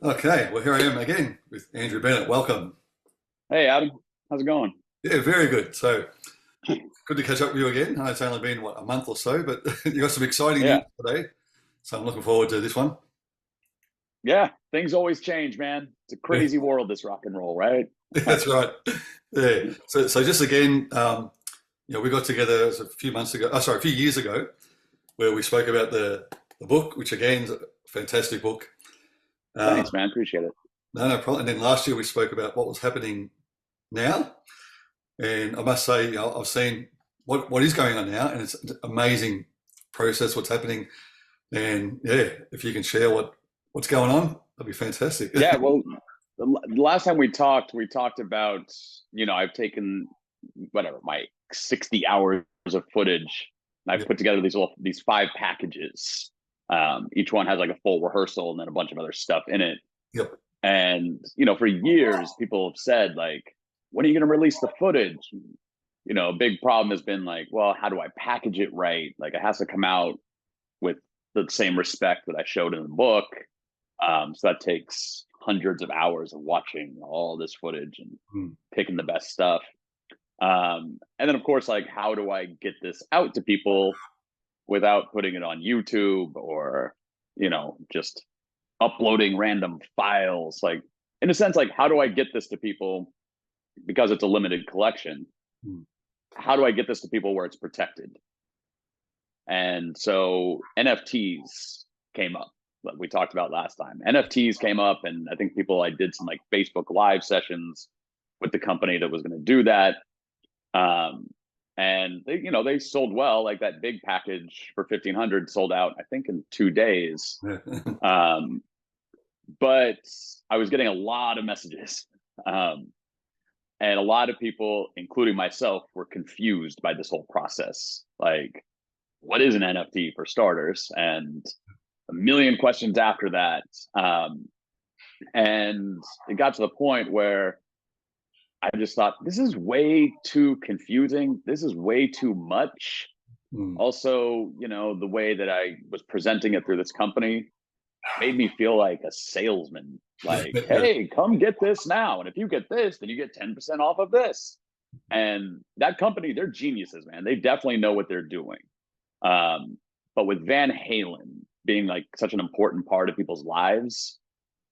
Okay, well, here I am again with Andrew Bennett. Welcome. Hey Adam, how's it going? Yeah, very good. So good to catch up with you again. I know it's only been, what, a month or so, but you got some exciting Yeah, news today. So I'm looking forward to this one. yeah, things always change, man. It's a Yeah, crazy world, this rock and roll, right? that's right. Yeah. So just again, we got together a few months ago, a few years ago, where we spoke about the book, which again is a fantastic book. Thanks, Um, man. Appreciate it. no problem. And then last year we spoke about what was happening now. And I must say, I've seen what is going on now, and it's an amazing process. What's happening, and yeah, if you can share what's going on, that'd be fantastic. Yeah, well, the last time we talked about, I've taken whatever my 60 hours of footage, and I've Yep, put together these five packages. Each one has like a full rehearsal and then a bunch of other stuff in it. yep, And for years, people have said like, when are you going to release the footage? A big problem has been like, well, how do I package it right? Like, it has to come out with the same respect that I showed in the book. So that takes hundreds of hours of watching all this footage and mm, picking the best stuff. And then, of course, like, how do I get this out to people without putting it on YouTube or, just uploading random files? Like, in a sense, like, how do I get this to people because it's a limited collection? mm, How do I get this to people where it's protected? And so NFTs came up, like we talked about last time. NFTs came up, and I think I did some like Facebook Live sessions with the company that was going to do that. Um, and they sold well. Like that big package for 1,500 sold out, I think, in 2 days. yeah, Um, but I was getting a lot of messages. Um, and a lot of people, including myself, were confused by this whole process. Like, what is an NFT for starters? And a million questions after that. And it got to the point where I just thought, this is way too confusing. This is way too much. mm, Also, the way that I was presenting it through this company made me feel like a salesman. Like, yeah, hey, come get this now. And if you get this, then you get 10% off of this. And that company, they're geniuses, man. They definitely know what they're doing. But with Van Halen being like such an important part of people's lives,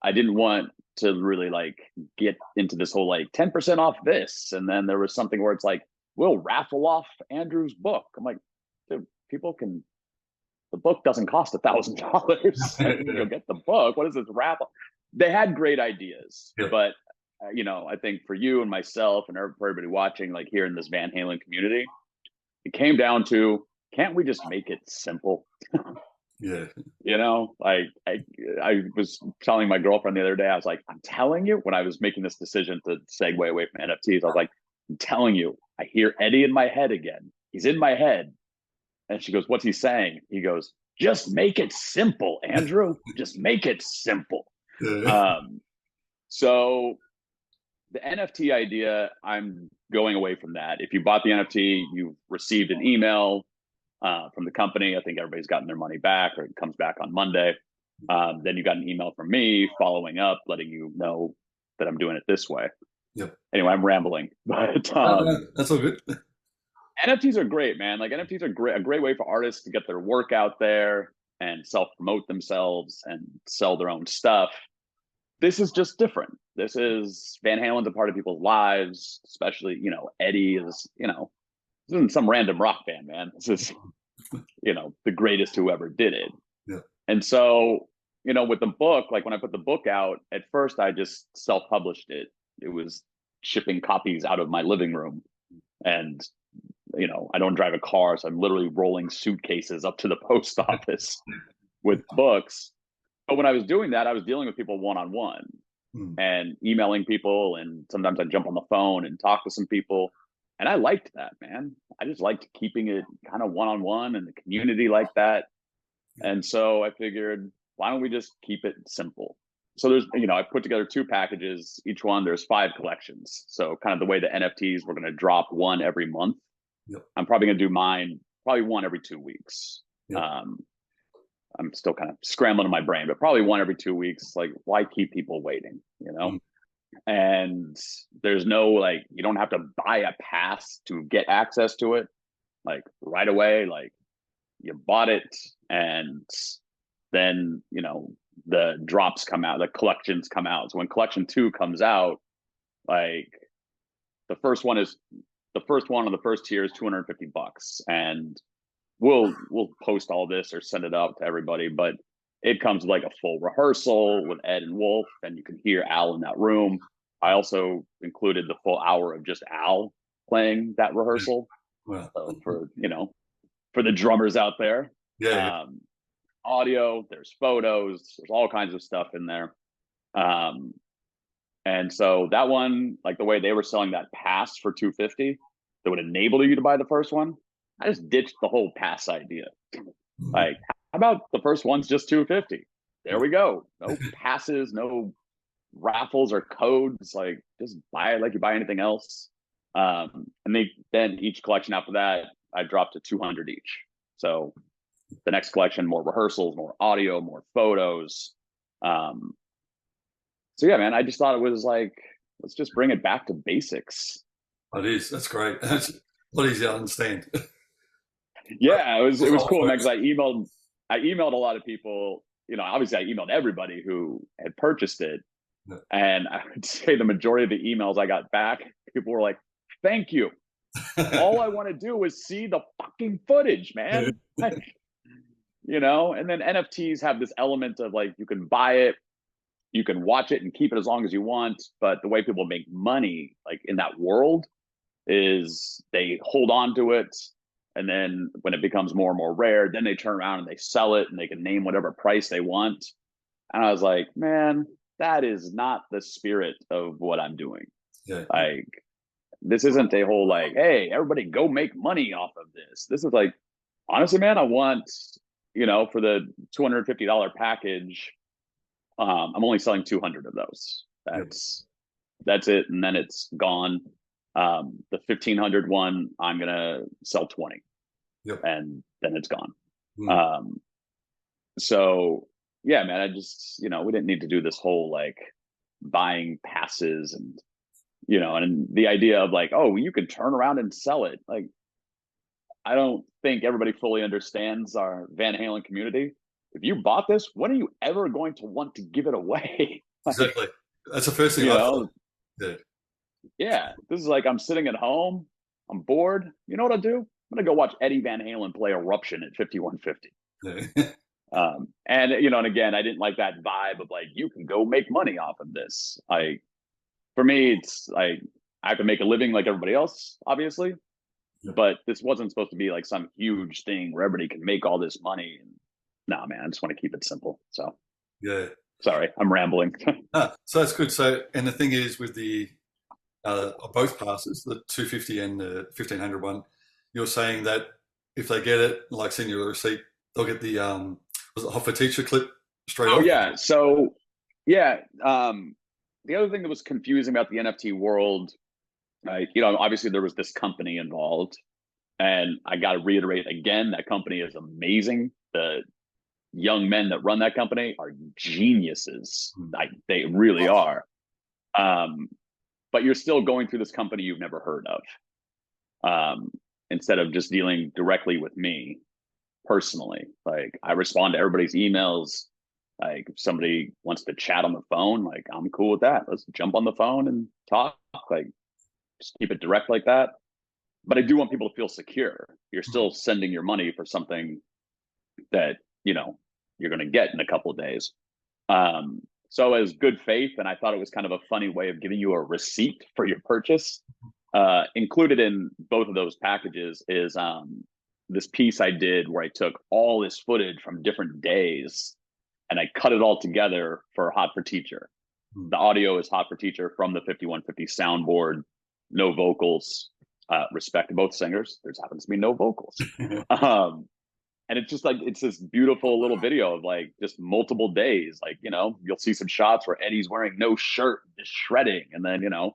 I didn't want to really like get into this whole like 10% off this. And then there was something where it's like, we'll raffle off Andrew's book. I'm like, dude, the book doesn't cost $1,000. Like, yeah, you'll get the book. What is this raffle? They had great ideas, yeah, but I think for you and myself and for everybody watching, like here in this Van Halen community, it came down to, can't we just make it simple? yeah, Like I was telling my girlfriend the other day, I was like, I'm telling you, when I was making this decision to segue away from NFTs, I was like, I'm telling you, I hear Eddie in my head again. He's in my head. And she goes, what's he saying? He goes, just make it simple, Andrew. Just make it simple. yeah, Um, so the NFT idea, I'm going away from that. If you bought the NFT, you received an email from the company. I think everybody's gotten their money back, or it comes back on Monday. Then you got an email from me following up, letting you know that I'm doing it this way. yep. Anyway, I'm rambling, but That's all good. NFTs are great, man. Like NFTs are a great way for artists to get their work out there and self promote themselves and sell their own stuff. This is just different. This is Van Halen's a part of people's lives, especially, Eddie is, this isn't some random rock band, man. This is, the greatest who ever did it. Yeah, And so, with the book, like when I put the book out, at first I just self published it. It was shipping copies out of my living room. And, I don't drive a car. So I'm literally rolling suitcases up to the post office with books. But when I was doing that, I was dealing with people one on one mm, and emailing people. And sometimes I'd jump on the phone and talk to some people. And I liked that, man. I just liked keeping it kind of one on one and the community like that. And so I figured, why don't we just keep it simple? So there's, I put together two packages. Each one, there's five collections. So kind of the way the NFTs, we're going to drop one every month. yep, I'm probably going to do mine probably one every 2 weeks. yep, Um, I'm still kind of scrambling in my brain, but probably one every 2 weeks. Like, why keep people waiting, you know? Mm. And there's no, like, you don't have to buy a pass to get access to it, like, right away. Like, you bought it, and then, you know, the drops come out, the collections come out. So when collection 2 comes out, like, the first one is the first one on the first tier is $250, and we'll post all this or send it out to everybody, but it comes with like a full rehearsal with Ed and Wolf, and you can hear Al in that room. I also included the full hour of just Al playing that rehearsal. Well, So for, you know, for the drummers out there, yeah, um, audio, there's photos, there's all kinds of stuff in there. Um, and so that one, like the way they were selling that pass for 250 that would enable you to buy the first one, I just ditched the whole pass idea. Mhm. Like, how about the first one's just 250? There we go. No passes, no raffles or codes. Like, just buy it like you buy anything else. And then each collection after that, I dropped to 200 each. So the next collection, more rehearsals, more audio, more photos. Um, so yeah, man, I just thought it was like, let's just bring it back to basics. It is. That's great. It's a lot easier to understand. Yeah, it was I'll cool, man, focus. because I emailed a lot of people. You know, obviously I emailed everybody who had purchased it, Yeah. and I would say the majority of the emails I got back, people were like, "Thank you. All I want to do is see the fucking footage, man." Like, you know, and then NFTs have this element of like, you can buy it, you can watch it and keep it as long as you want, but the way people make money, like in that world, is they hold on to it, and then when it becomes more and more rare, then they turn around and they sell it, and they can name whatever price they want. And I was like, man, that is not the spirit of what I'm doing. Yeah. Like, this isn't a whole like, hey, everybody go make money off of this. This is like, honestly, man, I want, you know, for the $250 package, I'm only selling 200 of those. Yeah. That's it, and then it's gone. The 1500 one, I'm gonna sell 20, Yep. and then it's gone. Mm. Um, so yeah, man, I just, you know, we didn't need to do this whole like buying passes, and, you know, and the idea of like, oh, you can turn around and sell it. Like, I don't think everybody fully understands our Van Halen community. If you bought this, when are you ever going to want to give it away? Like, Exactly. That's the first thing you I thought. know, Yeah. yeah, this is like, I'm sitting at home, I'm bored. You know what I'll do? I'm gonna go watch Eddie Van Halen play Eruption at 5150. Yeah. And, you know, and again, I didn't like that vibe of like, you can go make money off of this. Like, for me, it's like, I have to make a living like everybody else, obviously, Yep. but this wasn't supposed to be like some huge thing where everybody can make all this money. And nah, man, I just want to keep it simple. So Yeah. sorry, I'm rambling. So that's good. So, and the thing is with the both passes, the 250 and the 1500 one, you're saying that if they get it, like send you a receipt, they'll get the was it Hot for Teacher clip straight Oh off? yeah. So yeah. The other thing that was confusing about the NFT world, you know, obviously there was this company involved, and I got to reiterate again, that company is amazing. The young men that run that company are geniuses. Hmm. Like, they really are. Um, but you're still going through this company you've never heard of, um, instead of just dealing directly with me personally. Like, I respond to everybody's emails. Like, if somebody wants to chat on the phone, like, I'm cool with that. Let's jump on the phone and talk. Like, just keep it direct like that. But I do want people to feel secure. You're Hmm. still sending your money for something that, you know, you're going to get in a couple of days. So as good faith, and I thought it was kind of a funny way of giving you a receipt for your purchase. Included in both of those packages is this piece I did where I took all this footage from different days and I cut it all together for Hot for Teacher. Hmm. The audio is Hot for Teacher from the 5150 soundboard, no vocals. Respect to both singers. There's happens to be no vocals. Um, and it's just like, it's this beautiful little video of like just multiple days. Like, you know, you'll see some shots where Eddie's wearing no shirt, just shredding, and then, you know,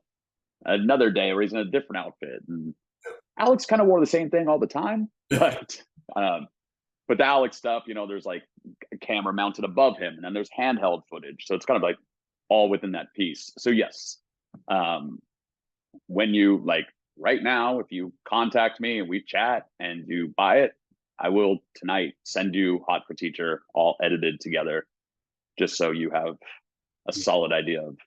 another day where he's in a different outfit. And Alex kind of wore the same thing all the time, but the Alex stuff, you know, there's like a camera mounted above him, and then there's handheld footage. So it's kind of like all within that piece. So yes, um, when you like right now, if you contact me and we chat and you buy it, I will tonight send you Hot for Teacher all edited together, just so you have a solid idea of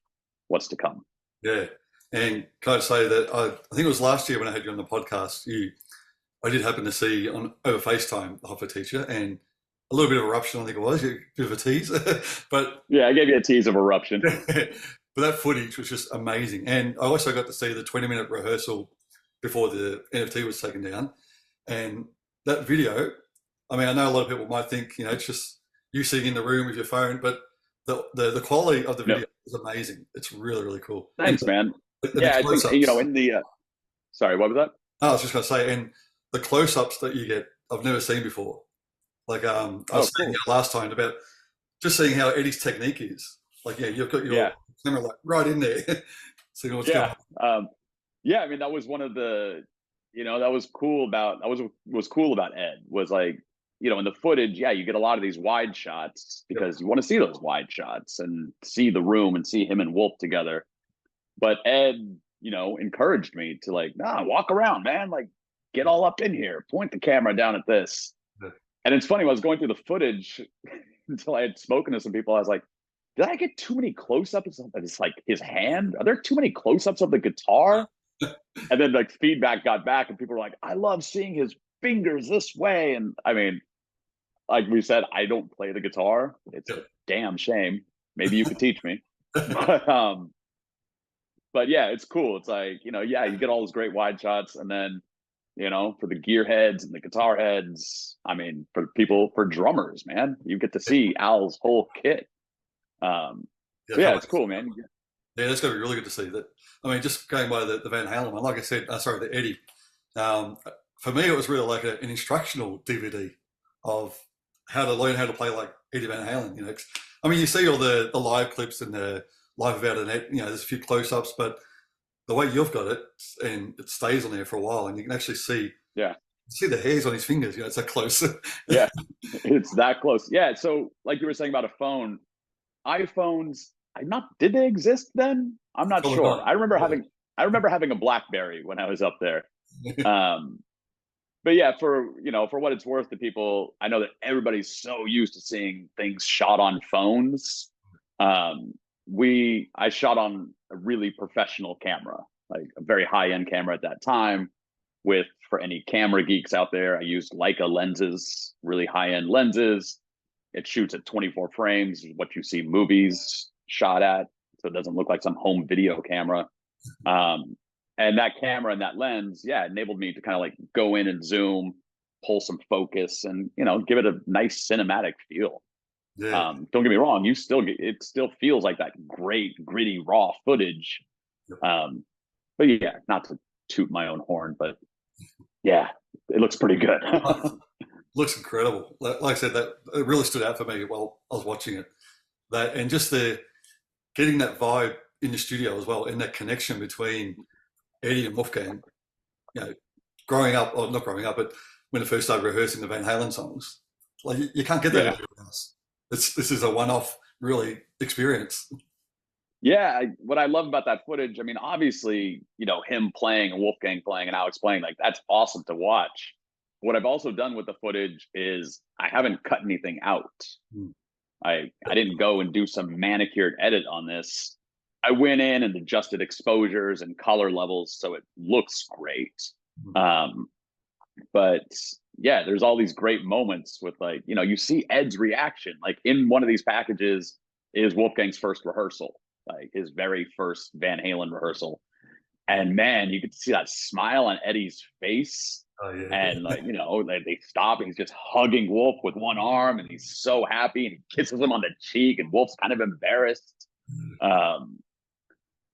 what's to come. Yeah. And can I say that I think it was last year when I had you on the podcast, I did happen to see on over FaceTime the Hot for Teacher and a little bit of eruption, I think it was, a bit of a tease. But yeah, I gave you a tease of eruption. but that footage was just amazing. And I also got to see the 20-minute rehearsal before the NFT was taken down. And that video, I mean, I know a lot of people might think, it's just you sitting in the room with your phone, but the quality of the video is amazing. It's really, really cool. Thanks, and man. yeah, I think, in the, sorry, what was that? I was just going to say, and the close-ups that you get, I've never seen before. Like I was saying last time about just seeing how Eddie's technique is. Like, you've got your camera like right in there, seeing what's going on. I mean, that was one of the, that was cool about Ed was like, in the footage, you get a lot of these wide shots because you want to see those wide shots and see the room and see him and Wolf together. But Ed, encouraged me to like, walk around, man, like get all up in here, point the camera down at this. And it's funny, when I was going through the footage until I had spoken to some people, I was like, did I get too many close-ups of it's like his hand? Are there too many close-ups of the guitar? And then like feedback got back and people were like, I love seeing his fingers this way. And I mean, like we said, I don't play the guitar. It's a damn shame. Maybe you could teach me. But yeah, it's cool. It's like, you get all those great wide shots, and then for the gear heads and the guitar heads, I mean, for drummers, man, you get to see Al's whole kit. It's cool, man. Yeah, that's going to be really good to see that. I mean, just going by the Van Halen one, like I said, the Eddie. For me, it was really like an instructional DVD of how to learn how to play like Eddie Van Halen. I mean, you see all the live clips and the live about the net. There's a few close-ups, but the way you've got it, and it stays on there for a while, and you can actually see the hairs on his fingers. It's that close. Yeah, it's that close. Yeah, so like you were saying about a phone, iPhones, did they exist then? I'm not sure. I remember having a BlackBerry when I was up there. But yeah, for what it's worth to people, I know that everybody's so used to seeing things shot on phones. I shot on a really professional camera, like a very high-end camera at that time. For any camera geeks out there, I used Leica lenses, really high-end lenses. It shoots at 24 frames, what you see movies shot at, so it doesn't look like some home video camera. And that camera and that lens, enabled me to kind of like go in and zoom, pull some focus, and give it a nice cinematic feel. Yeah. Don't get me wrong, it still feels like that great gritty raw footage. But yeah, not to toot my own horn, but yeah, it looks pretty good. Looks incredible. Like I said, that it really stood out for me while I was watching it. That and just getting that vibe in the studio as well, and that connection between Eddie and Wolfgang. Growing up, or not growing up, but when I first started rehearsing the Van Halen songs, like you can't get that anywhere else. This is a one-off, really, experience. Yeah, what I love about that footage, I mean, obviously, him playing and Wolfgang playing and Alex playing, like that's awesome to watch. What I've also done with the footage is I haven't cut anything out. I didn't go and do some manicured edit on this. I went in and adjusted exposures and color levels so it looks great. But yeah, there's all these great moments with like, you see Ed's reaction. Like in one of these packages is Wolfgang's first rehearsal, like his very first Van Halen rehearsal. And man, you get to see that smile on Eddie's face. Oh, yeah. And like, they stop and he's just hugging Wolf with one arm and he's so happy and he kisses him on the cheek and Wolf's kind of embarrassed.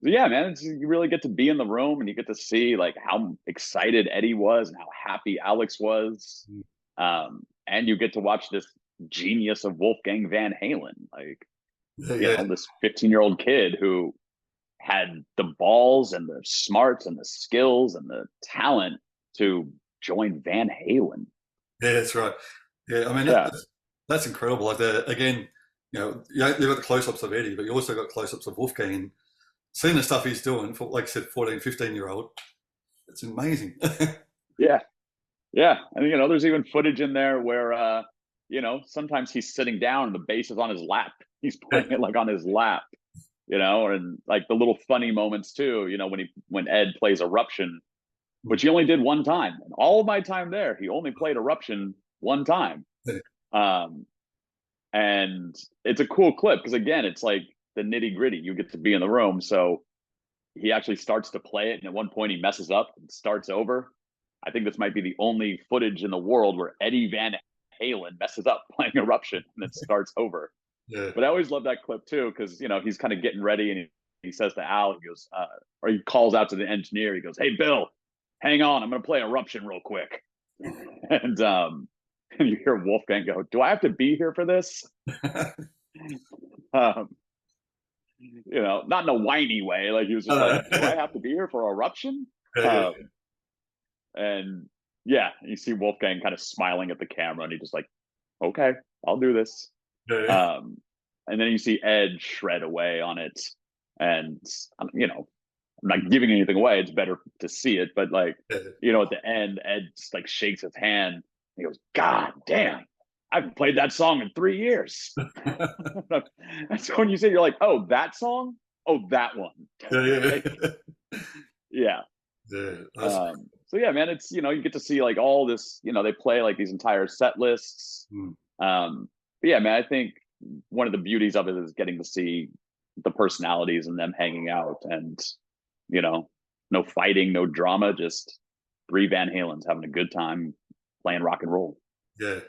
Yeah, man, you really get to be in the room and you get to see like how excited Eddie was and how happy Alex was. And you get to watch this genius of Wolfgang Van Halen, like this 15-year-old kid who had the balls and the smarts and the skills and the talent to join Van Halen. Yeah, that's right. Yeah, I mean, That's incredible. Like the again, you've got the close-ups of Eddie, but you also got close-ups of Wolfgang. And seeing the stuff he's doing for, like I said, 14, 15-year-old, it's amazing. Yeah, yeah. And there's even footage in there where sometimes he's sitting down and the bass is on his lap. He's playing it like on his lap, and like the little funny moments too, when Ed plays Eruption, which he only did one time. And all of my time there, he only played Eruption one time. Um, and it's a cool clip because again, it's like the nitty gritty. You get to be in the room. So he actually starts to play it, and at one point he messes up and starts over. I think this might be the only footage in the world where Eddie Van Halen messes up playing Eruption and it starts over. Yeah. But I always love that clip too because he's kind of getting ready and he says to Al, he goes, or he calls out to the engineer. He goes, "Hey Bill, hang on, I'm going to play Eruption real quick." And you hear Wolfgang go, "Do I have to be here for this?" Not in a whiny way. Like he was just like, "Do I have to be here for Eruption?" And yeah, you see Wolfgang kind of smiling at the camera, and he's just like, "Okay, I'll do this." And then you see Ed shred away on it, and I'm not giving anything away. It's better to see it, but like, at the end, Ed just like shakes his hand. He goes, "God damn, I haven't played that song in 3 years." That's when you say, you're like, "Oh, that song? Oh, that one." Yeah. So yeah, man, it's you get to see like all this. They play like these entire set lists. But yeah, man, I think one of the beauties of it is getting to see the personalities and them hanging out, and no fighting, no drama, just three Van Halens having a good time playing rock and roll. Yeah.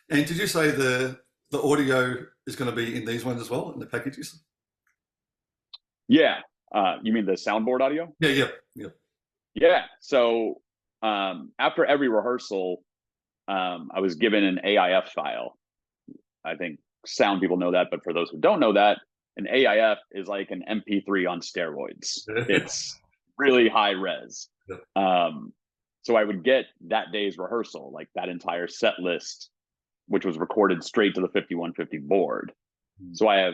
And did you say the audio is going to be in these ones as well, in the packages? Yeah. You mean the soundboard audio? Yeah. Yeah. So after every rehearsal, I was given an AIF file. I think sound people know that, but for those who don't know that, an AIF is like an MP3 on steroids. It's really high res. So I would get that day's rehearsal, like that entire set list, which was recorded straight to the 5150 board. So I have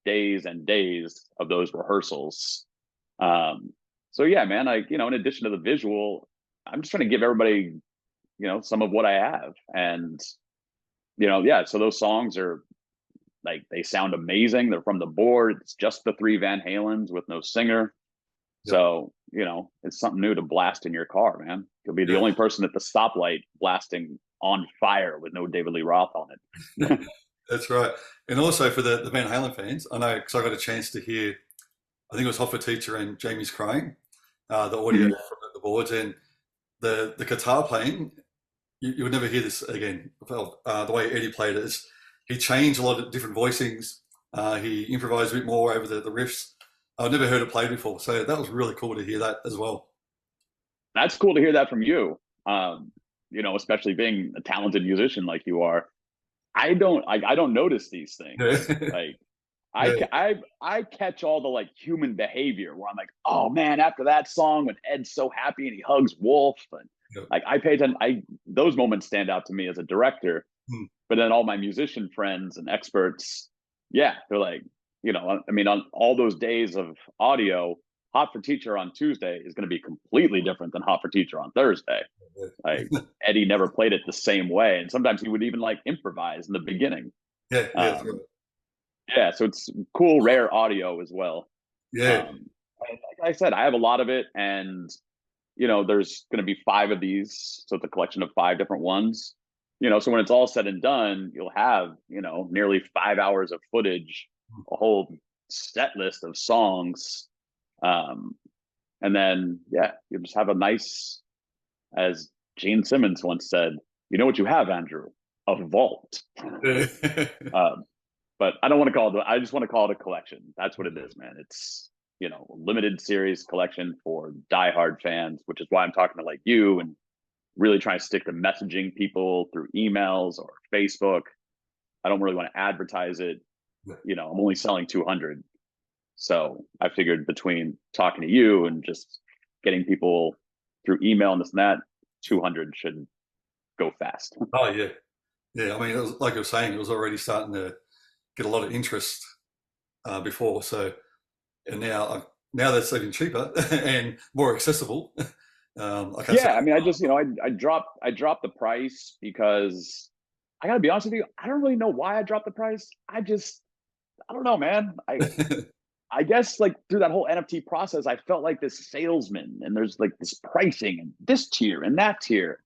days and days of those rehearsals. So yeah, man, in addition to the visual, I'm just trying to give everybody, some of what I have. And, yeah, so those songs are like, they sound amazing. They're from the board. It's just the three Van Halens with no singer. So, it's something new to blast in your car, man. You'll be the only person at the stoplight blasting On Fire with no David Lee Roth on it. That's right. And also for the Van Halen fans, I know because I got a chance to hear, I think it was Hot for Teacher and Jamie's Crying, the audio from the boards, and the guitar playing, you would never hear this again. The way Eddie played it is he changed a lot of different voicings. He improvised a bit more over the riffs. I've never heard it played before, so that was really cool to hear that as well. That's cool to hear that from you. Especially being a talented musician like you are. I don't notice these things. Like I catch all the like human behavior where I'm like, oh man, after that song when Ed's so happy and he hugs Wolf, and like I pay attention. Those moments stand out to me as a director. But then all my musician friends and experts, yeah, they're like, on all those days of audio, Hot for Teacher on Tuesday is going to be completely different than Hot for Teacher on Thursday. Like Eddie never played it the same way, and sometimes he would even like improvise in the beginning. Yeah, so it's cool, rare audio as well. Yeah. Like I said, I have a lot of it, and there's going to be 5 of these, so it's a collection of 5 different ones. So when it's all said and done, you'll have nearly 5 hours of footage, a whole set list of songs, and then you just have a nice, as Gene Simmons once said, "You know what you have, Andrew? A vault." But I don't want to call it. I just want to call it a collection. That's what it is, man. It's a limited series collection for diehard fans, which is why I'm talking to like you and really trying to stick to messaging people through emails or Facebook. I don't really want to advertise it. I'm only selling 200. So I figured between talking to you and just getting people through email and this and that, 200 should go fast. Oh yeah. Yeah, I mean, it was, like you were saying, it was already starting to get a lot of interest before. So, and now that's even cheaper and more accessible. I can't say, Yeah, I mean, I just, I dropped the price because I gotta be honest with you, I don't really know why I dropped the price. I don't know, man. I guess like through that whole NFT process, I felt like this salesman, and there's like this pricing and this tier and that tier.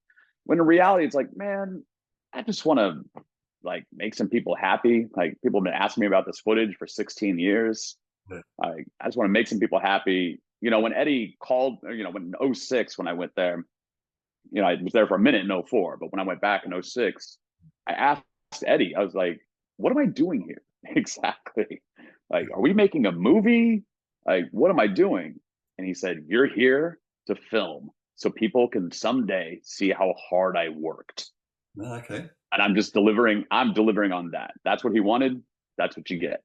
When in reality, it's like, man, I just want to like make some people happy. Like people have been asking me about this footage for 16 years. I just want to make some people happy. When Eddie called, when in '06, when I went there, I was there for a minute in '04, but when I went back in '06, I asked Eddie, I was like, what am I doing here? Exactly. Like, are we making a movie? Like, what am I doing? And he said, you're here to film so people can someday see how hard I worked. okay, And I'm delivering on that. That's what he wanted. That's what you get.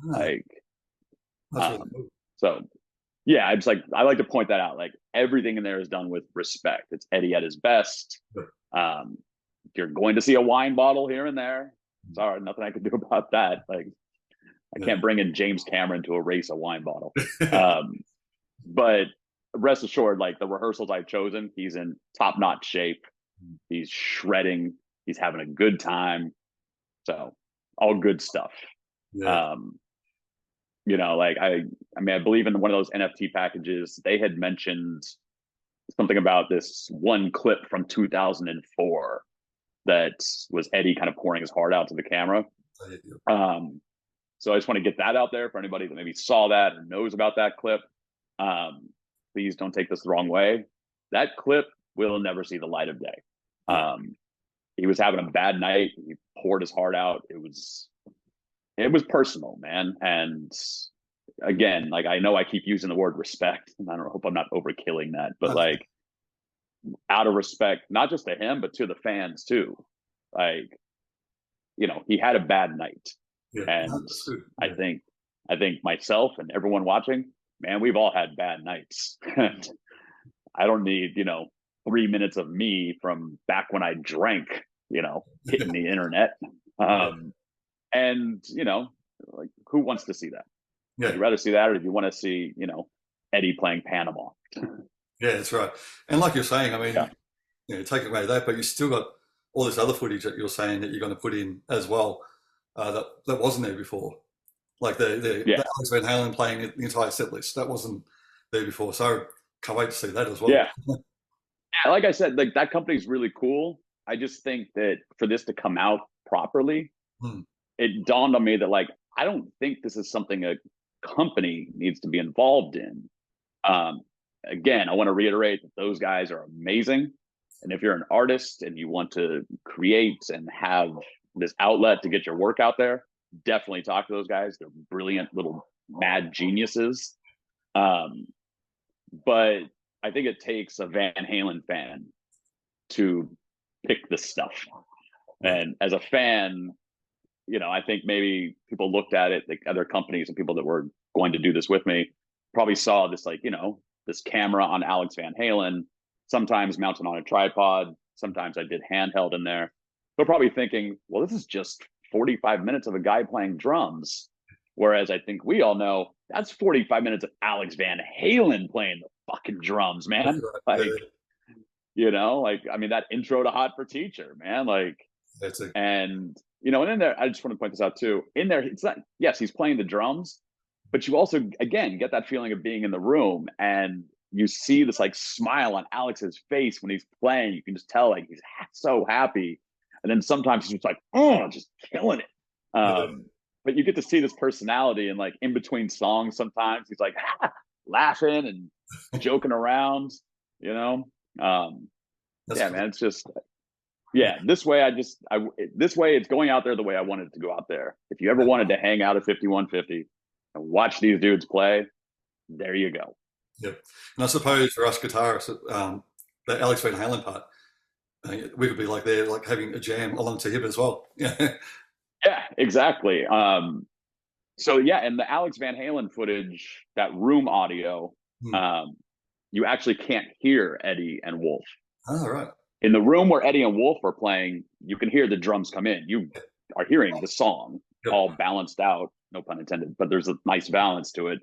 ah, Like, that's really um, cool. so yeah, I like to point that out. Like everything in there is done with respect. It's Eddie at his best. Um, you're going to see a wine bottle here and there. Sorry, nothing I can do about that. Like I Yeah. can't bring in James Cameron to erase a wine bottle. Um, but rest assured, like the rehearsals I've chosen, he's in top notch shape. He's shredding. He's having a good time. So all good stuff. Yeah. Um, like I mean, I believe in one of those NFT packages, they had mentioned something about this one clip from 2004 that was Eddie kind of pouring his heart out to the camera. Um, so I just want to get that out there for anybody that maybe saw that or knows about that clip. Um, please don't take this the wrong way. That clip will never see the light of day. Yeah. He was having a bad night. He poured his heart out. It was personal, man. And again, like I know I keep using the word respect, and I don't hope I'm not overkilling that, but Okay. like out of respect, not just to him, but to the fans too. Like, he had a bad night. Yeah. No, And that's good. I Yeah. think I think myself and everyone watching, man, we've all had bad nights. And I don't need, 3 minutes of me from back when I drank, hitting the internet. Yeah. And, like who wants to see that? Would Yeah. you rather see that, or do you want to see, Eddie playing Panama? Yeah. That's right. And like you're saying, I Yeah. mean, take away that, but you still got all this other footage that you're saying that you're going to put in as well that wasn't there before. Like the Yeah. Alex Van Halen playing the entire set list that wasn't there before. So can't wait to see that as well. Yeah. Yeah. Like I said, like that company's really cool. I just think that for this to come out properly, Hmm. it dawned on me that like I don't think this is something a company needs to be involved in. Um, Again, I want to reiterate that those guys are amazing. And if you're an artist and you want to create and have this outlet to get your work out there, definitely talk to those guys. They're brilliant little mad geniuses. Um, but I think it takes a Van Halen fan to pick this stuff. Yeah. And as a fan, I think maybe people looked at it, like other companies and people that were going to do this with me probably saw this, like, this camera on Alex Van Halen, sometimes mounted on a tripod. Sometimes I did handheld in there. They're probably thinking, well, this is just 45 minutes of a guy playing drums. Whereas I think we all know that's 45 minutes of Alex Van Halen playing the fucking drums, That's man. right. Yeah. Like, like, I mean, that intro to Hot for Teacher, man. Like, That's it. and and in there, I just want to point this out too. In there, it's not, yes, he's playing the drums, but you also again get that feeling of being in the room, and you see this like smile on Alex's face when he's playing. You can just tell like he's so happy, and then sometimes he's just like, oh, just killing it. Yeah. But you get to see this personality, and like in between songs, sometimes he's like laughing and joking around. You know, um, That's yeah, cool. man, it's just yeah, this way this way it's going out there the way I wanted it to go out there. If you ever Yeah. wanted to hang out at 5150 and watch these dudes play, there you go. Yep. And I suppose for us guitarists, the Alex Van Halen part, we could be like there, like having a jam along to him as well. Yeah. Yeah, exactly. So yeah, and the Alex Van Halen footage, that room audio, Hmm. um, you actually can't hear Eddie and Wolf. Oh, right. In the room where Eddie and Wolf are playing, you can hear the drums come in. You are hearing the song Yep. all balanced out, no pun intended, but there's a nice balance to it.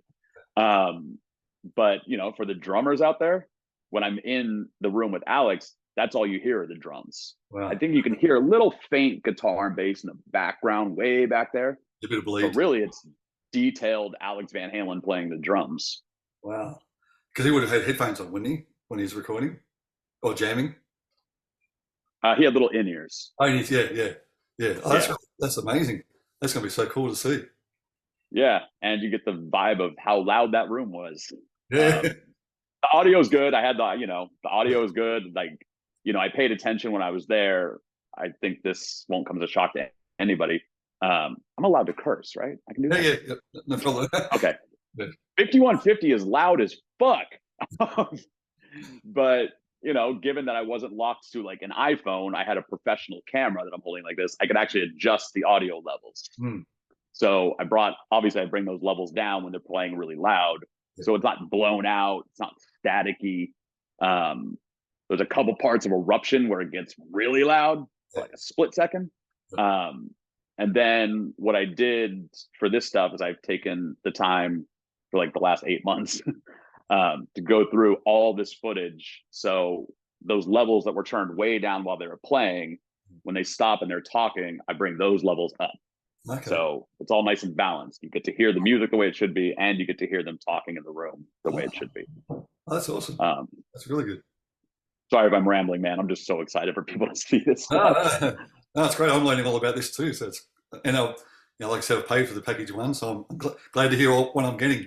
But you know, for the drummers out there, when I'm in the room with Alex, that's all you hear are the drums. Wow. I think you can hear a little faint guitar and bass in the background, way back there. A bit of bleed. But really, it's detailed Alex Van Halen playing the drums. Wow. Because he would have had headphones on, wouldn't he, when he was recording or jamming? He had little in-ears. Oh, yeah. Oh, that's amazing. That's going to be so cool to see. Yeah, and you get the vibe of how loud that room was. Yeah. The audio's good. I had the audio is good. Like, you know, I paid attention when I was there. I think this won't come as a shock to anybody. I'm allowed to curse, right? I can do that. Yeah. No problem. Okay. Yeah. 5150 is loud as fuck. But, you know, given that I wasn't locked to like an iPhone, I had a professional camera that I'm holding like this. I could actually adjust the audio levels. So I bring those levels down when they're playing really loud. Yeah. So it's not blown out. It's not staticky. There's a couple parts of Eruption where it gets really loud for like a split second. And then what I did for this stuff is I've taken the time for like the last 8 months to go through all this footage. So those levels that were turned way down while they were playing, when they stop and they're talking, I bring those levels up. Okay. So it's all nice and balanced. You get to hear the music the way it should be, and you get to hear them talking in the room the way it should be. Oh, that's awesome. That's really good. Sorry if I'm rambling, man. I'm just so excited for people to see this stuff. No, it's great. I'm learning all about this too. So it's, and I'll, you know, like I said, I've paid for the package one, so I'm glad to hear what I'm getting.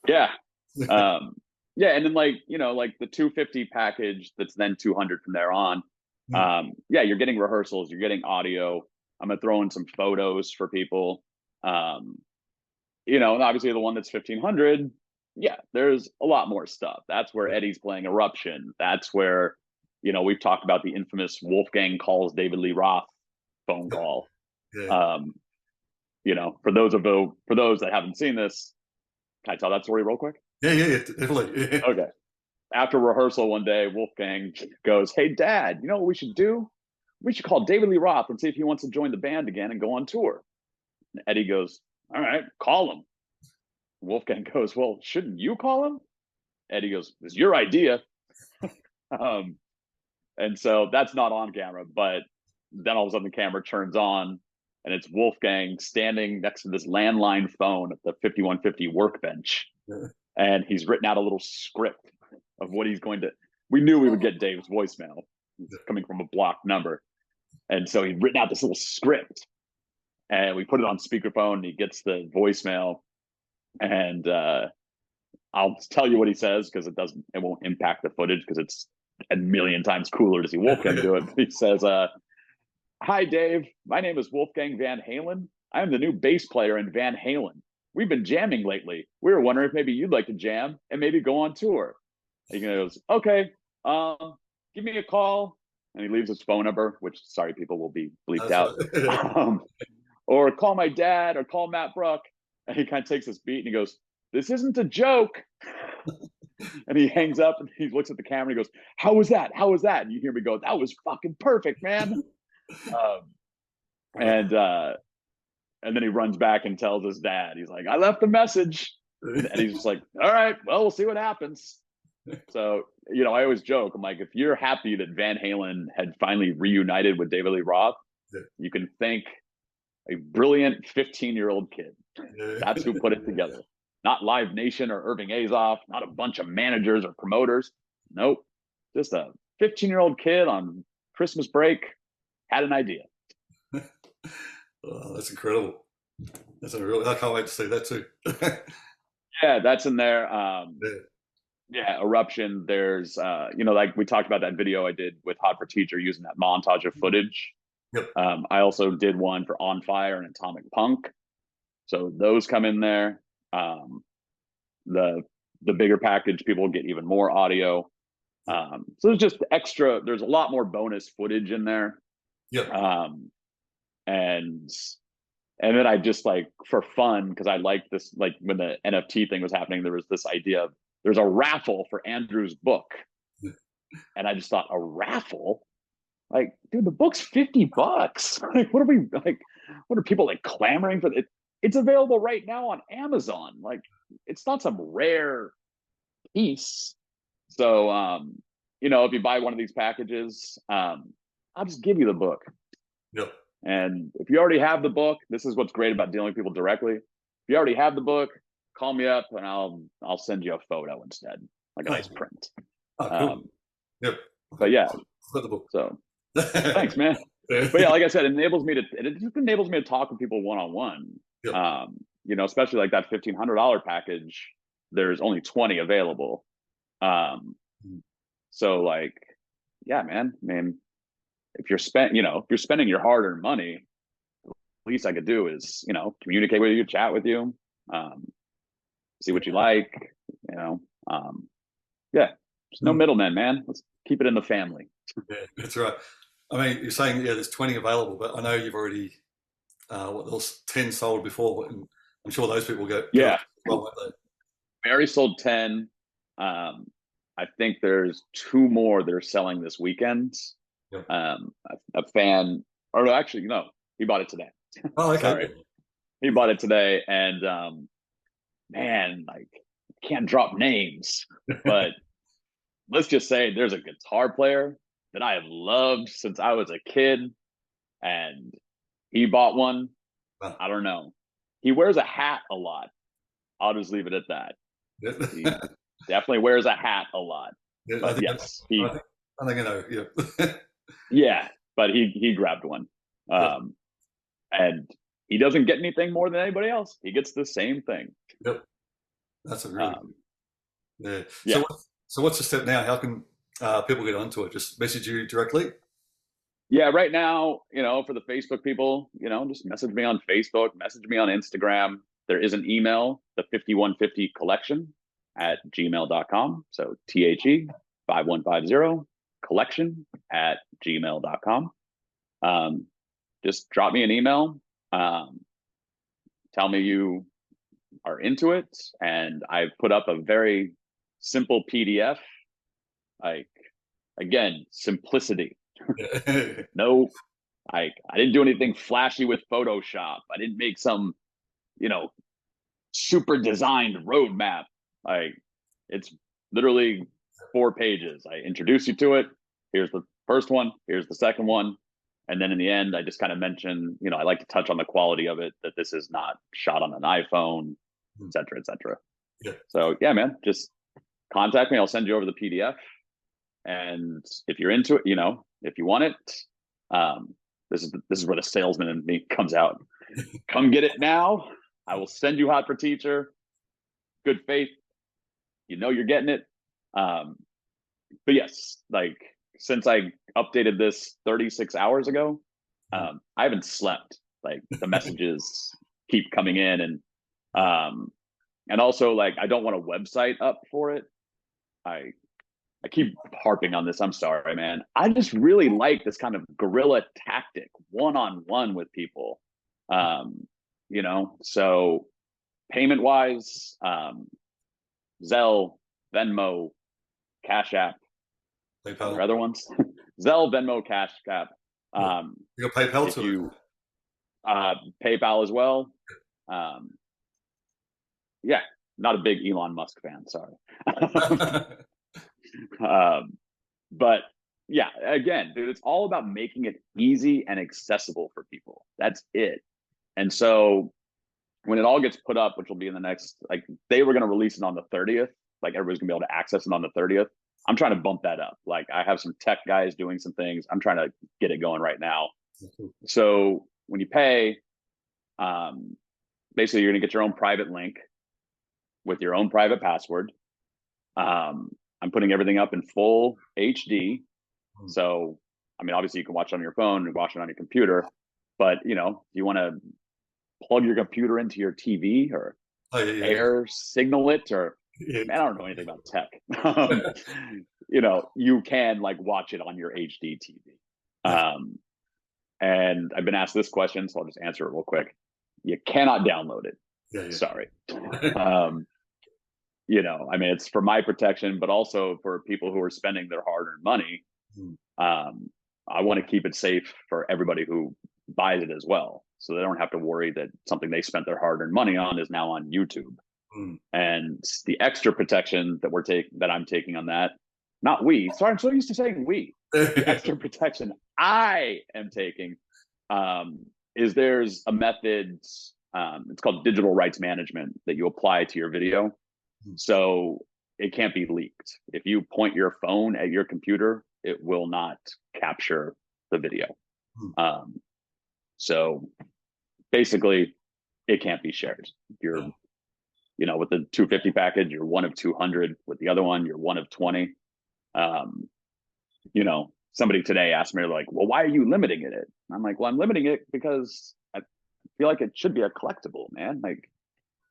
Yeah. Yeah, and then like, you know, like the 250 package that's then 200 from there on. Yeah, you're getting rehearsals, you're getting audio. I'm gonna throw in some photos for people. You know, and obviously the one that's 1500, yeah, there's a lot more stuff. That's where Eddie's playing Eruption. That's where, you know, we've talked about the infamous Wolfgang calls David Lee Roth phone call. You know, for those that haven't seen this, can I tell that story real quick? Yeah, definitely. Yeah. Okay. After rehearsal one day, Wolfgang goes, "Hey, Dad, you know what we should do? We should call David Lee Roth and see if he wants to join the band again and go on tour." And Eddie goes, "All right, call him." Wolfgang goes, "Well, shouldn't you call him?" Eddie goes, "It's your idea." And so that's not on camera, but then all of a sudden the camera turns on and it's Wolfgang standing next to this landline phone at the 5150 workbench. And he's written out a little script of what he's going to. We knew we would get Dave's voicemail coming from a blocked number. And so he'd written out this little script and we put it on speakerphone and he gets the voicemail. And I'll tell you what he says because it won't impact the footage because it's a million times cooler to see Wolfgang do it. He says, "Hi, Dave. My name is Wolfgang Van Halen. I am the new bass player in Van Halen. We've been jamming lately. We were wondering if maybe you'd like to jam and maybe go on tour." And he goes, "Okay, give me a call." And he leaves his phone number, which, sorry, people, will be bleeped out. Or call my dad or call Matt Bruck. And he kind of takes this beat and he goes, "This isn't a joke." And he hangs up and he looks at the camera and he goes, "How was that? How was that?" And you hear me go, "That was fucking perfect, man." And then he runs back and tells his dad, he's like, "I left a message." And he's just like, "All right, well, we'll see what happens." So, you know, I always joke, I'm like, if you're happy that Van Halen had finally reunited with David Lee Roth, you can thank a brilliant 15-year-old kid. That's who put it together. Not Live Nation or Irving Azoff, not a bunch of managers or promoters. Nope. Just a 15-year-old kid on Christmas break had an idea. Oh, that's incredible. I can't wait to see that too. Yeah, that's in there. Yeah, Eruption. There's, you know, like we talked about that video I did with Hot for Teacher using that montage of footage. Yep. I also did one for On Fire and Atomic Punk. So those come in there. The bigger package, people get even more audio. So there's just extra, there's a lot more bonus footage in there. Yeah. And then I just, like, for fun, because I like this, like when the NFT thing was happening, there was this idea of there's a raffle for Andrew's book. And I just thought, a raffle? Like, dude, the book's $50. Like, what are we like? What are people like clamoring for? It's available right now on Amazon. Like, it's not some rare piece. So, if you buy one of these packages, I'll just give you the book. Yep. And if you already have the book, this is what's great about dealing with people directly. If you already have the book, call me up and I'll send you a photo instead, like a nice print. Oh, cool. Yep. But yeah, got the book. So thanks, man. But yeah, like I said, it just enables me to talk with people one-on-one. Yep. Especially like that $1,500 package, there's only 20 available. So like, yeah, man, I mean, if you're spending your hard-earned money, the least I could do is, communicate with you, chat with you, see what you like, yeah, there's no middleman, man. Let's keep it in the family. Yeah, that's right. I mean, you're saying, yeah, there's 20 available, but I know you've already, there was 10 sold before, and I'm sure those people go, yeah. Well, won't they? We already sold 10. I think there's 2 more that are selling this weekend. Yep. A fan, or no, actually, no, he bought it today. Oh, okay. Sorry. He bought it today, and man, like, can't drop names, but let's just say there's a guitar player that I have loved since I was a kid, and he bought one. Wow. I don't know. He wears a hat a lot. I'll just leave it at that. He definitely wears a hat a lot. Yeah, but I yes, think I know. Yeah. Yeah, but he grabbed one. And he doesn't get anything more than anybody else. He gets the same thing. Yep. That's a really yeah. Yeah. So what's the step now? How can people get onto it? Just message you directly? Yeah, right now, for the Facebook people, just message me on Facebook, message me on Instagram. There is an email, the 5150 collection at gmail.com. So THE5150 collection at gmail.com. Just drop me an email. Tell me you are into it. And I've put up a very simple PDF. Like, again, simplicity. No, I didn't do anything flashy with Photoshop. I didn't make some, super designed roadmap. Like, it's literally 4 pages. I introduce you to it. Here's the first one. Here's the second one. And then in the end, I just kind of mention, I like to touch on the quality of it, that this is not shot on an iPhone, et cetera, et cetera. Yeah. So yeah, man, just contact me. I'll send you over the PDF. And if you're into it, if you want it, this is where the salesman in me comes out. Come get it now. I will send you hot for teacher. Good faith. You're getting it. But yes, like, since I updated this 36 hours ago, I haven't slept. Like, the messages keep coming in, and also, like, I don't want a website up for it. I keep harping on this. I'm sorry, man. I just really like this kind of guerrilla tactic, one-on-one with people. So payment wise, Zelle, Venmo, Cash App, PayPal. or other ones. Zelle, Venmo, Cash App. You got PayPal too. PayPal as well. Yeah, not a big Elon Musk fan. Sorry. But yeah, again, dude, it's all about making it easy and accessible for people. That's it. And so when it all gets put up, which will be in the next, like, they were going to release it on the 30th. Like, everybody's gonna be able to access it on the 30th. I'm trying to bump that up. Like, I have some tech guys doing some things. I'm trying to get it going right now. So when you pay, basically you're gonna get your own private link with your own private password. I'm putting everything up in full HD. So, I mean, obviously you can watch it on your phone and watch it on your computer, but if you want to plug your computer into your TV or air signal it, or I don't know anything about tech. You can, like, watch it on your HD TV. And I've been asked this question, so I'll just answer it real quick. You cannot download it. Sorry. you know, I mean, it's for my protection, but also for people who are spending their hard-earned money. Mm. I want to keep it safe for everybody who buys it as well, so they don't have to worry that something they spent their hard-earned money on is now on YouTube. Mm. And the extra protection that I'm taking on that, not we. Sorry, I'm so used to saying we. The extra protection I am taking is there's a method. It's called digital rights management that you apply to your video, so it can't be leaked. If you point your phone at your computer, it will not capture the video. So basically, it can't be shared. You're, you know, with the 250 package, you're one of 200. With the other one, you're one of 20. You know, somebody today asked me, like, well, why are you limiting it? I'm like, well, I'm limiting it because I feel like it should be a collectible, man. Like,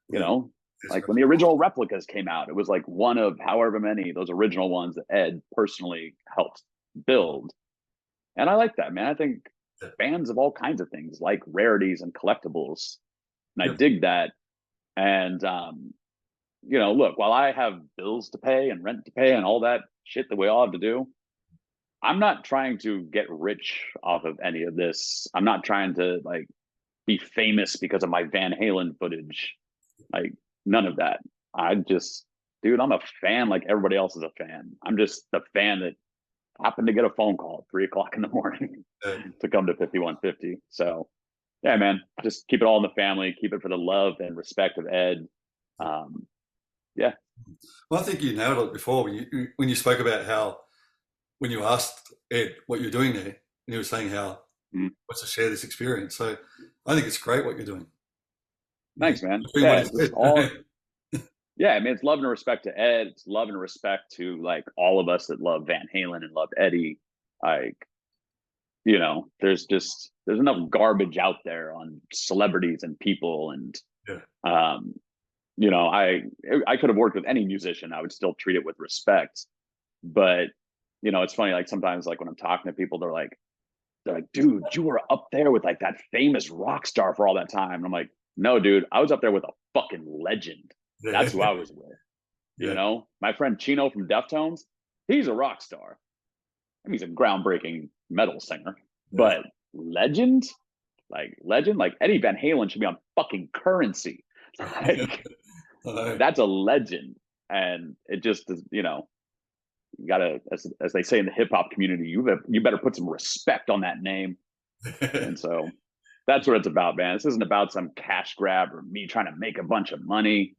you know, like when the original replicas came out, it was like one of however many those original ones that Ed personally helped build. And I like that, man. I think fans of all kinds of things like rarities and collectibles. And I dig that. And, you know, look, while I have bills to pay and rent to pay and all that shit that we all have to do, I'm not trying to get rich off of any of this. I'm not trying to like be famous because of my Van Halen footage. Like none of that. I just, dude, I'm a fan like everybody else is a fan. I'm just the fan that happened to get a phone call at 3:00 in the morning to come to 5150. So yeah, man, just keep it all in the family, keep it for the love and respect of Ed. Yeah. Well, I think you nailed it before when you spoke about how when you asked Ed what you're doing there, and he was saying how wants to share this experience. So I think it's great what you're doing. Thanks, man. Yeah, it's all, yeah, I mean, it's love and respect to Ed. It's love and respect to like all of us that love Van Halen and love Eddie. Like, you know, there's enough garbage out there on celebrities and people, and you know, I could have worked with any musician. I would still treat it with respect. But you know, it's funny. Like sometimes, like when I'm talking to people, they're like, dude, you were up there with like that famous rock star for all that time. And I'm like, no, dude, I was up there with a fucking legend. That's who I was with. You know, my friend Chino from Deftones, he's a rock star. I mean, he's a groundbreaking metal singer, but legend, like Eddie Van Halen should be on fucking Currency. Like, that's a legend. And it just is, you know, you gotta, as they say in the hip hop community, you better put some respect on that name. And so that's what it's about, man. This isn't about some cash grab or me trying to make a bunch of money.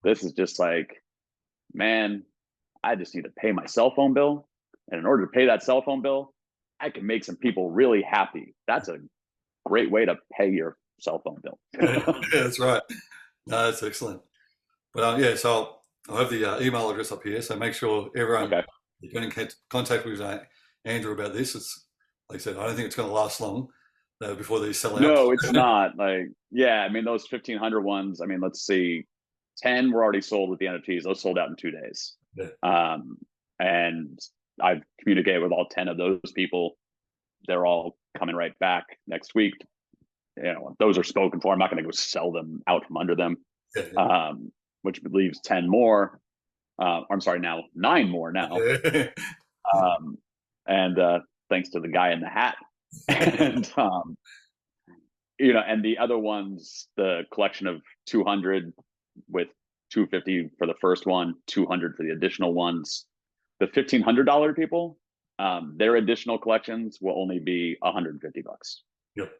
This is just like, man, I just need to pay my cell phone bill. And in order to pay that cell phone bill, I can make some people really happy. That's a great way to pay your cell phone bill. Yeah, that's right. No, that's excellent. But yeah, so I'll have the email address up here. So make sure everyone you get in contact with Andrew about this. It's like I said, I don't think it's going to last long before these sell out. No, it's not. Like, yeah, I mean, those 1,500 ones, I mean, let's see, 10 were already sold with the NFTs. Those sold out in 2 days. And I've communicated with all 10 of those people. They're all coming right back next week. You know, those are spoken for. I'm not going to go sell them out from under them, which leaves 10 more. I'm sorry, now 9 more now. And thanks to the guy in the hat. And, you know, and the other ones, the collection of 200 with 250 for the first one, 200 for the additional ones. The $1,500 people, their additional collections will only be $150. Yep.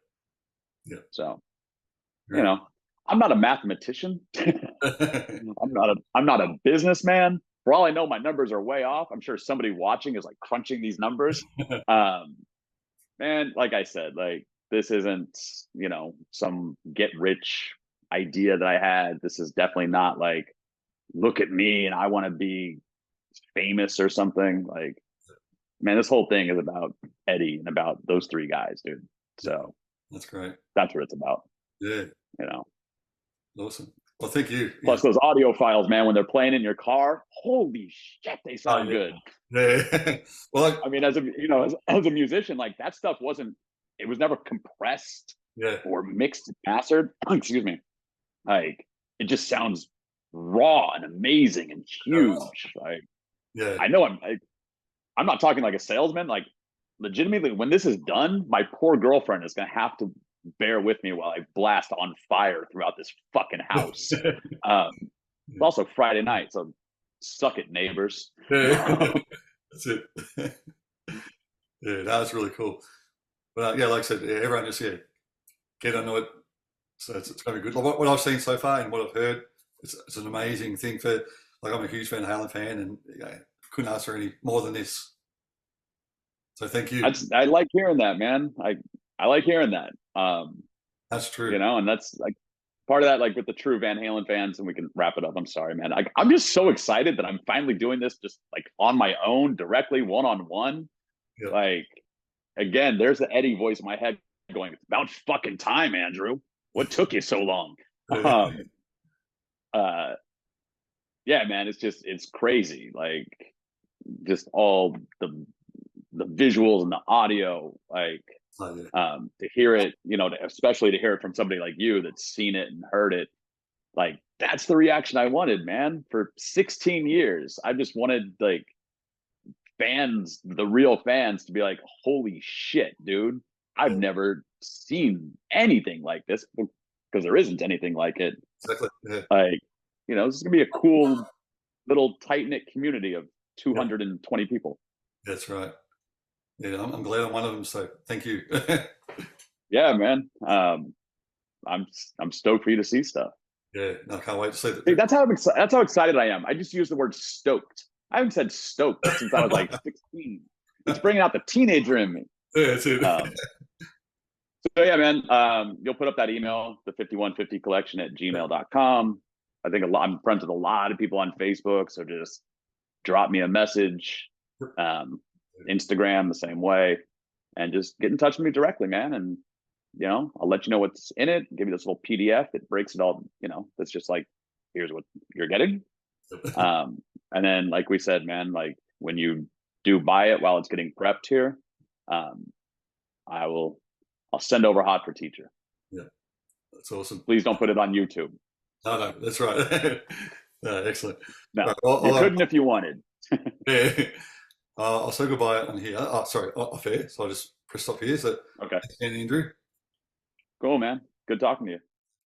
So, you know, I'm not a mathematician. I'm not a businessman. For all I know, my numbers are way off. I'm sure somebody watching is like crunching these numbers. Man, like I said, like this isn't, you know, some get rich idea that I had. This is definitely not like, look at me and I want to be famous or something. Like, man, this whole thing is about Eddie and about those 3 guys, dude. So that's great. That's what it's about. Yeah. You know. Awesome. Well, thank you. Plus those audio files, man, when they're playing in your car, holy shit, they sound good. Yeah. Well, I mean, as a, you know, as a musician, like that stuff it was never compressed or mixed and mastered. Excuse me. Like it just sounds raw and amazing and huge. Like Yeah. I know I'm not talking like a salesman. Like legitimately, when this is done, my poor girlfriend is gonna have to bear with me while I blast on fire throughout this fucking house. It's also Friday night, so suck it, neighbors. Yeah. That's it. Yeah, that's really cool. But yeah, like I said, yeah, everyone just get onto it. So it's going to be good. Like what I've seen so far and what I've heard, it's an amazing thing for. Like I'm a huge fan, Halen fan, and couldn't ask for any more than this. So thank you. I like hearing that, man. I like hearing that. That's You true. know, and that's like part of that, like with the true Van Halen fans, and we can wrap it up. I'm sorry, man. I'm just so excited that I'm finally doing this just like on my own, directly, one on one. Yeah. Like, again, there's the Eddie voice in my head going, "It's about fucking time, Andrew. What took you so long?" Um, uh, yeah, man, it's crazy. Like, just all the visuals and the audio, like Oh, yeah. to hear it, you know, especially to hear it from somebody like you that's seen it and heard it. Like that's the reaction I wanted, man. For 16 years, I just wanted like fans, the real fans, to be like, "Holy shit, dude! I've Yeah. never seen anything like this because there isn't anything like it." Exactly. Yeah. Like, you know, this is gonna be a cool little tight knit community of Yeah. 220 people. That's right. Yeah, I'm glad I'm one of them. So thank you. Yeah, man. I'm stoked for you to see stuff. Yeah, no, I can't wait to see Hey, that. that's how excited I am. I just used the word stoked. I haven't said stoked since I was like 16. It's bringing out the teenager in me. Yeah, that's it. Um, so yeah, man, you'll put up that email, the 5150 collection at gmail.com. I think I'm friends with a lot of people on Facebook. So just drop me a message. Um, Instagram the same way, and just get in touch with me directly, man. And you know, I'll let you know what's in it. Give you this little PDF that breaks it all. You know, that's just like, here's what you're getting. And then, like we said, man, like when you do buy it while it's getting prepped here, um, I'll send over hot for teacher. Yeah, that's awesome. Please don't put it on YouTube. No, no, that's right. No, excellent. No, Right, you couldn't if you wanted. yeah, I'll say goodbye on here. Oh, sorry, off air. So I just press stop here. So, Okay, and Andrew. cool, man. Good talking to you.